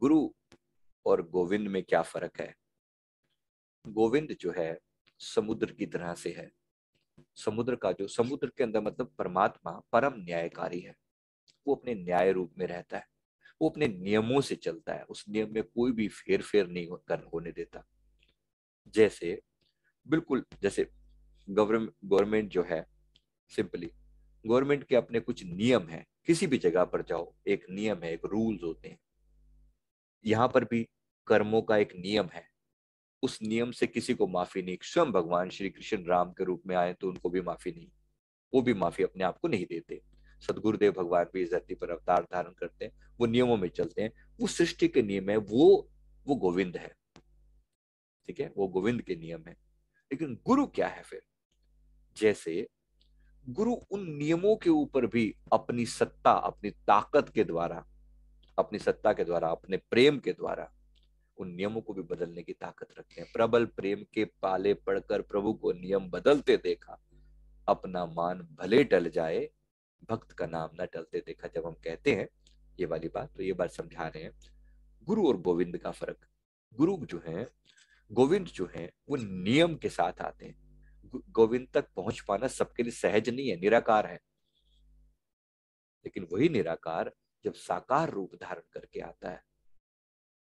गुरु और गोविंद में क्या फर्क है? गोविंद जो है समुद्र की तरह से है। समुद्र के अंदर मतलब परमात्मा परम न्यायकारी है। वो अपने न्याय रूप में रहता है। वो अपने नियमों से चलता है। उस नियम में कोई भी फेर फेर नहीं होने देता। जैसे बिल्कुल जैसे गवर्नमेंट जो है, सिंपली गवर्नमेंट के अपने कुछ नियम है। किसी भी जगह पर जाओ, एक नियम है, एक रूल्स होते हैं। यहाँ पर भी कर्मों का एक नियम है। उस नियम से किसी को माफी नहीं। स्वयं भगवान श्री कृष्ण राम के रूप में आए तो उनको भी माफी नहीं। वो भी माफी अपने आप को नहीं देते। सदगुरुदेव भगवान भी इस धरती पर अवतार धारण करते हैं। वो नियमों में चलते हैं। वो सृष्टि के नियम है। वो गोविंद है। ठीक है, वो गोविंद के नियम है। लेकिन गुरु क्या है फिर? जैसे गुरु उन नियमों के ऊपर भी अपनी सत्ता, अपनी ताकत के द्वारा, अपनी सत्ता के द्वारा, अपने प्रेम के द्वारा उन नियमों को भी बदलने की ताकत रखते हैं। प्रबल प्रेम के पाले पड़कर प्रभु को नियम बदलते देखा, अपना मान भले टल जाए, भक्त का नाम न टलते देखा। जब हम कहते हैं ये वाली बात, तो ये बात समझा रहे हैं गुरु और गोविंद का फर्क। गुरु जो है, गोविंद जो है, वो नियम के साथ आते हैं। गोविंद तक पहुंच पाना सबके लिए सहज नहीं है, निराकार है। लेकिन वही निराकार जब साकार रूप धारण करके आता है,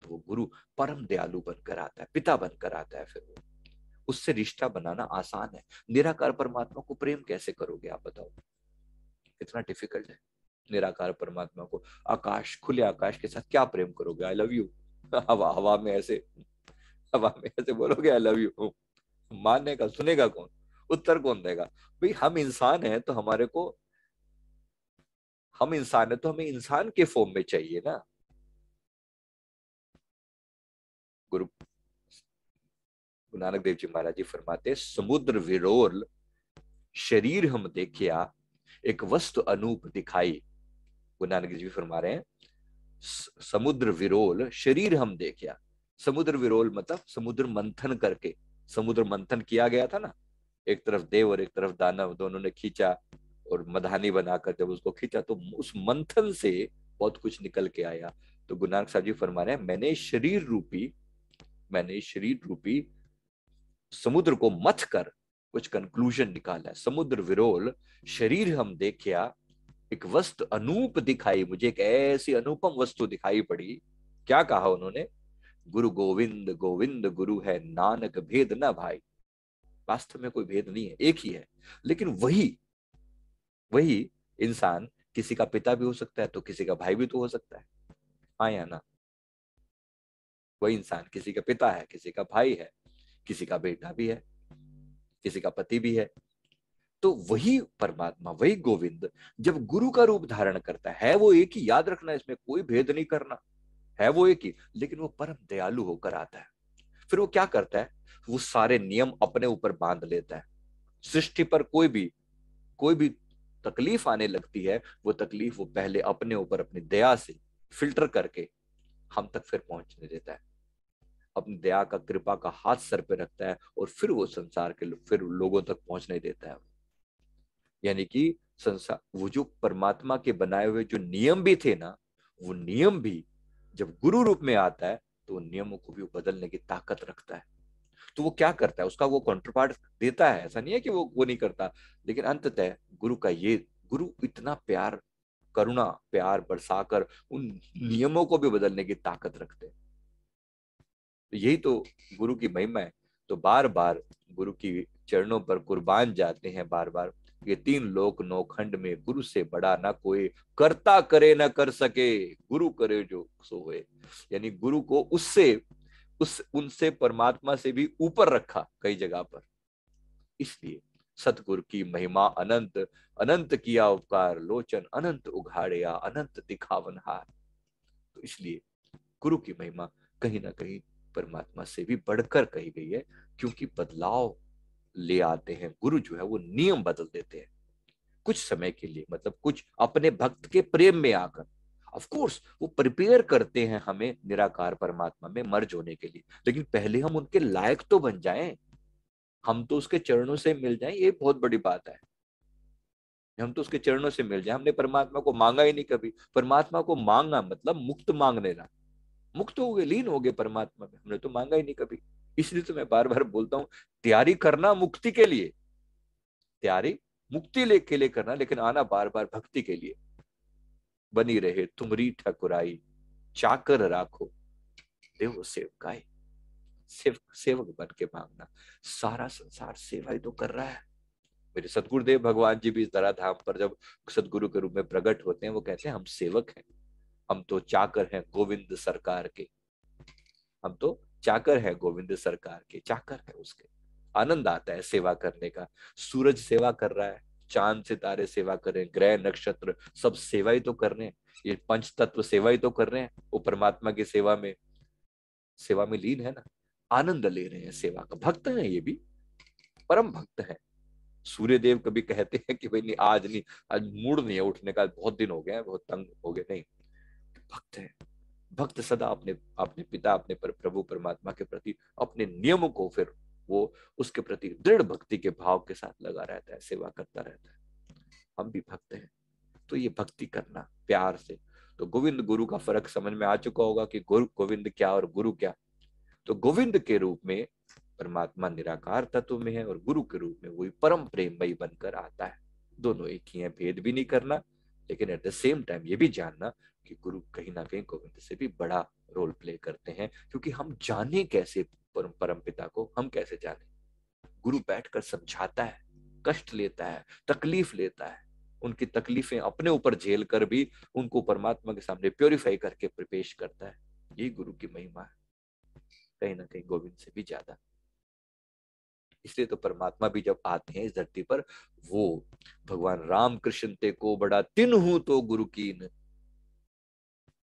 तो वो गुरु परम दयालु बनकर आता है, पिता बनकर आता है। फिर वो उससे रिश्ता बनाना आसान है। निराकार परमात्मा को प्रेम कैसे करोगे आप बताओ? कितना डिफिकल्ट है। निराकार परमात्मा को आकाश, खुले आकाश के साथ क्या प्रेम करोगे? I love you. हवा हवा में ऐसे, हवा में ऐसे बोलोगे आई लव यू? मानने का, सुनेगा कौन? उत्तर कौन देगा? भाई हम इंसान हैं तो हमारे को, हम इंसान है तो हमें इंसान के फॉर्म में चाहिए ना। गुरु नानक देव जी महाराज जी फरमाते, समुद्र विरोल शरीर हम देखिया, एक वस्तु अनूप दिखाई। गुरु नानक जी फरमा रहे हैं समुद्र विरोल शरीर हम देखिया। समुद्र विरोल मतलब समुद्र मंथन करके, समुद्र मंथन किया गया था ना, एक तरफ देव और एक तरफ दानव, दोनों ने खींचा और मधानी बनाकर जब उसको खींचा तो उस मंथन से बहुत कुछ निकल के आया। तो गुरु नानक साहब जी फरमा रहे हैं मैंने शरीर रूपी समुद्र को मथ कर कुछ कंक्लूजन निकाला है। समुद्र विरोल शरीर हम देखिया, एक वस्तु अनूप दिखाई। मुझे एक ऐसी अनुपम वस्तु दिखाई पड़ी। क्या कहा उन्होंने? गुरु गोविंद गोविंद गुरु है, नानक भेद न भाई। वास्तव में कोई भेद नहीं है, एक ही है। लेकिन वही वही इंसान किसी का पिता भी हो सकता है तो किसी का भाई भी तो हो सकता है। हाँ या ना? वही इंसान किसी का पिता है, किसी का भाई है, किसी का बेटा भी है, किसी का पति भी है। तो वही परमात्मा, वही गोविंद जब गुरु का रूप धारण करता है वो एक ही। याद रखना, इसमें कोई भेद नहीं करना, है वो एक ही। लेकिन वो परम दयालु होकर आता है। फिर वो क्या करता है? वो सारे नियम अपने ऊपर बांध लेता है। सृष्टि पर कोई भी तकलीफ आने लगती है, वो तकलीफ वो पहले अपने ऊपर अपनी दया से फिल्टर करके हम तक फिर पहुंचने देता है। अपनी दया का, कृपा का हाथ सर पे रखता है और फिर वो संसार के फिर लोगों तक पहुंचने देता है। यानी कि संसार, वो जो परमात्मा के बनाए हुए जो नियम भी थे ना, वो नियम भी जब गुरु रूप में आता है तो उन नियमों को भी बदलने की ताकत रखता है। तो वो क्या करता है? उसका वो काउंटर पार्ट देता है। ऐसा नहीं है कि वो नहीं करता। लेकिन अंततः गुरु का ये, गुरु इतना प्यार, करुणा, प्यार बरसाकर उन नियमों को भी बदलने की ताकत रखते हैं। तो यही तो गुरु की महिमा है। तो बार बार गुरु की चरणों पर कुर्बान जाते हैं बार बार। ये तीन लोक नौखंड में गुरु से बड़ा ना कोई, करता करे ना कर सके, गुरु करे जो सो होए। यानी गुरु को उससे, उस उनसे, परमात्मा से भी ऊपर रखा कई जगह पर। इसलिए सतगुरु की महिमा अनंत, अनंत किया उपकार लोचन, अनंत उघाड़िया अनंत दिखावन हार। तो इसलिए गुरु की महिमा कहीं ना कहीं परमात्मा से भी बढ़कर कही गई है। क्योंकि बदलाव ले आते हैं गुरु, जो है वो नियम बदल देते हैं कुछ समय के लिए, मतलब कुछ अपने भक्त के प्रेम में आकर। ऑफ कोर्स वो प्रिपेयर करते हैं हमें निराकार परमात्मा में मर्ज होने के लिए। लेकिन पहले हम उनके लायक तो बन जाएं, हम तो उसके चरणों से मिल जाएं। ये बहुत बड़ी बात है, हम तो उसके चरणों से मिल जाए। हमने परमात्मा को मांगा ही नहीं कभी। परमात्मा को मांगना मतलब मुक्त मांगने ना, मुक्त हो गए, लीन हो गए परमात्मा में। हमने तो मांगा ही नहीं कभी। इसलिए तो मैं बार बार बोलता हूं, तैयारी करना मुक्ति के लिए, तैयारी मुक्ति के लिए करना, लेकिन आना बार बार भक्ति के लिए। बनी रहे तुमरी ठकुराई, चाकर राखो देव सेवकाई। सेवक बन के मांगना। सारा संसार सेवा ही तो कर रहा है। मेरे सतगुरुदेव भगवान जी भी इस धराधाम पर जब सतगुरु के रूप में प्रकट होते हैं, वो कहते हैं हम सेवक हैं, हम तो चाकर हैं गोविंद सरकार के। हम तो चाकर हैं गोविंद सरकार के, चाकर है उसके। आनंद आता है सेवा करने का। सूरज सेवा कर रहा है, चांद सितारे सेवा कर रहे हैं, ग्रह नक्षत्र सब सेवा ही तो कर रहे हैं। ये पंच तत्व सेवा ही तो कर रहे हैं, वो परमात्मा की सेवा में लीन है ना। आनंद ले रहे हैं सेवा का। भक्त हैं ये भी, परम भक्त हैं। सूर्य देव कभी कहते हैं कि भाई नहीं, आज नहीं, आज मूड नहीं है उठने का, बहुत दिन हो गए हैं, बहुत तंग हो गए, नहीं। भक्त है। भक्त सदा अपने अपने पिता, अपने प्रभु परमात्मा के प्रति अपने नियमों को फिर वो उसके प्रति दृढ़ भक्ति के भाव के साथ लगा रहता है, सेवा करता रहता है। हम भी भक्त हैं, तो ये भक्ति करना प्यार से। तो गोविंद गुरु का फर्क समझ में आ चुका होगा कि गुरु गोविंद क्या और गुरु क्या। तो गोविंद के रूप में परमात्मा निराकार तत्व में है, और गुरु के रूप में वही परम प्रेममयी बनकर आता है। दोनों एक ही है, भेद भी नहीं करना, लेकिन एट द सेम टाइम ये भी जानना कि गुरु कहीं ना कहीं गोविंद से भी बड़ा रोल प्ले करते हैं। क्योंकि हम जाने कैसे परम पिता को, हम कैसे जाने। गुरु बैठकर समझाता है, कष्ट लेता है, तकलीफ लेता है, उनकी तकलीफें अपने ऊपर झेल कर भी उनको परमात्मा के सामने प्योरीफाई करके पेश करता है। ये गुरु की महिमा है, कहीं ना कहीं गोविंद से भी ज्यादा। इसलिए तो परमात्मा भी जब आते हैं इस धरती पर, वो भगवान राम कृष्ण ते को बड़ा तिन हूं तो गुरु कीन,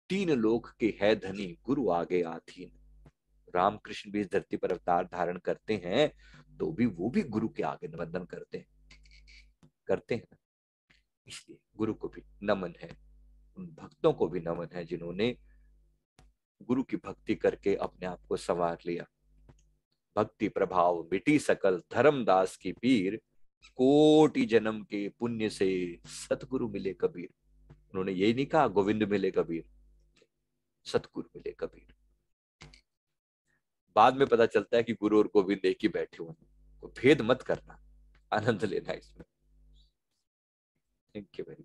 तीन लोक के है धनी गुरु आगे आथीन। राम कृष्ण भी इस धरती पर अवतार धारण करते हैं, तो भी वो भी गुरु के आगे वंदन करते हैं ना। इसलिए गुरु को भी नमन है, उन भक्तों को भी नमन है जिन्होंने गुरु की भक्ति करके अपने आप को संवार लिया। भक्ति प्रभाव मिटी सकल धर्मदास की पीर, कोटि जन्म के पुण्य से सतगुरु मिले कबीर। उन्होंने यही नहीं कहा गोविंद मिले कबीर, सतगुरु मिले कबीर। बाद में पता चलता है कि गुरु और गोविंद एक ही बैठे हुए हैं। भेद मत करना, आनंद लेना इसमें। Thank you very